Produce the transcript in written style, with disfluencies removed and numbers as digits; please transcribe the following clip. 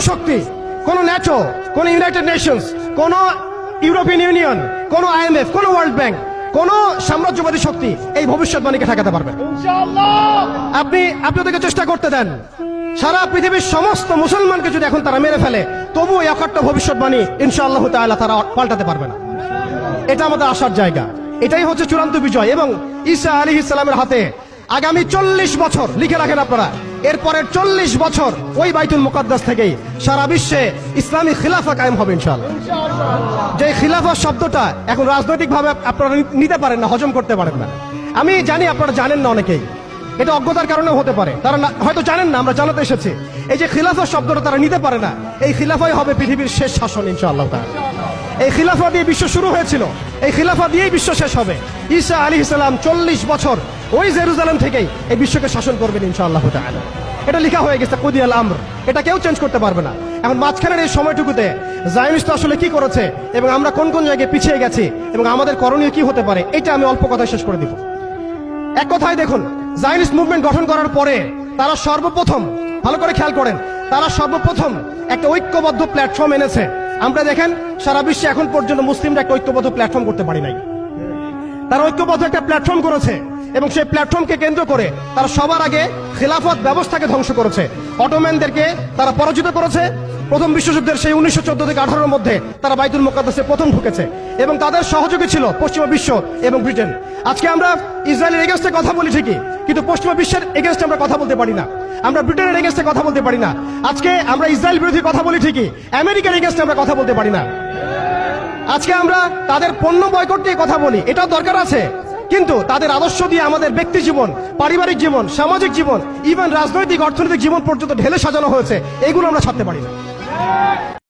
শক্তি, কোন ন্যাটো, কোন United Nations, কোন ইউরোপিয়ান ইউনিয়ন, কোন IMF, কোন ওয়ার্ল্ড ব্যাংক, কোন সাম্রাজ্যবাদী শক্তি এই ভবিষ্যৎবাণীকে ঠেকাতে পারবে না। আপনি ওদেরকে চেষ্টা করতে দেন। সারা পৃথিবীর সমস্ত মুসলমানকে যদি এখন তারা মেরে ফেলে, তবুও এই অকাট্য ভবিষ্যৎবাণী ইনশাআল্লাহ তাআলা তারা পাল্টাতে পারবে না। এটা আমাদের আশার জায়গা। এটাই হচ্ছে চূড়ান্ত বিজয়। এবং ঈসা আলাইহিস সালামের হাতে আগামী 40 বছর, লিখে রাখেন আপনারা, এরপরের 40 বছর ওই বাইতুল মুকাদ্দাস থেকেই সারা বিশ্বে ইসলামী খিলাফা কায়েম হবে ইনশাআল্লাহ। যে খিলাফা শব্দটা এখন রাজনৈতিক ভাবে আপনারা নিতে পারেন না, হজম করতে পারেন না। আমি জানি আপনারা জানেন না, অনেকেই এটা অজ্ঞতার কারণেও হতে পারে, তারা হয়তো জানেন না, আমরা জানাতে এসেছি। এই যে খিলাফা শব্দটা তারা নিতে পারে না, এই খিলাফাই হবে পৃথিবীর শেষ শাসন ইনশাআল্লাহ তাআলা। এই খিলাফা দিয়ে বিশ্ব শুরু হয়েছিল, এই খিলাফা দিয়েই বিশ্ব শেষ হবে। ঈসা আলাইহিস সালাম 40 বছর ওই জেরুজালেম থেকেই এই বিশ্বকে শাসন করবেন ইনশাআল্লাহ তাআলা। এটা লেখা হয়ে গেছে, কুদিয়াল আমর, এটা কেউ চেঞ্জ করতে পারবে না। এখন মাঝখানের এই সময়টুকুতে জায়নিস্ট আসলে কি করেছে এবং আমরা কোন কোন জায়গায় পিছিয়ে গেছি এবং আমাদের করণীয় কি হতে পারে, এটা আমি অল্প কথায় শেষ করে দিব। এক কথায় দেখুন, জায়নিস্ট মুভমেন্ট গঠন করার পরে তারা সর্বপ্রথম, ভালো করে খেয়াল করেন, তারা সর্বপ্রথম একটা ঐক্যবদ্ধ প্ল্যাটফর্ম এনেছে। আমরা দেখেন সারা বিশ্বে এখন পর্যন্ত মুসলিমরা একটা ঐক্যবদ্ধ প্ল্যাটফর্ম করতে পারি নাই। তারা ঐক্যবদ্ধ একটা প্ল্যাটফর্ম করেছে এবং সেই প্ল্যাটফর্মকে কেন্দ্র করে তারা সবার আগে খেলাফত ব্যবস্থাকে ধ্বংস করেছে। অটোম্যানদেরকে তারা পরাজিত করেছে। প্রথম বিশ্বযুদ্ধের সেই 1914 থেকে 18-এর মধ্যে তারা বাইতুল মুকাদ্দাসে প্রথম ঢুকেছে এবং তাদের সহযোগী ছিল পশ্চিমা বিশ্ব এবং ব্রিটেন। আজকে আমরা ইসরায়েলের এগেইনস্টে কথা বলি ঠিকই, কিন্তু পশ্চিমা বিশ্বের এগেইনস্টে আমরা কথা বলতে পারি না। আমরা ব্রিটেনের এগেইনস্টে কথা বলতে পারি না। আজকে আমরা ইসরায়েল বিরোধী কথা বলি ঠিকই, আমেরিকার এগেইনস্টে আমরা কথা বলতে পারি না। আজকে আমরা তাদের পণ্য বয়কট নিয়ে কথা বলি, এটাও দরকার আছে, কিন্তু তাদের আদর্শ দিয়ে আমাদের ব্যক্তি জীবন, পারিবারিক জীবন, সামাজিক জীবন, ইভেন রাজনৈতিক অর্থনৈতিক জীবন পর্যন্ত ঢেলে সাজানো হয়েছে, এগুলো আমরা ছাড়তে পারি না।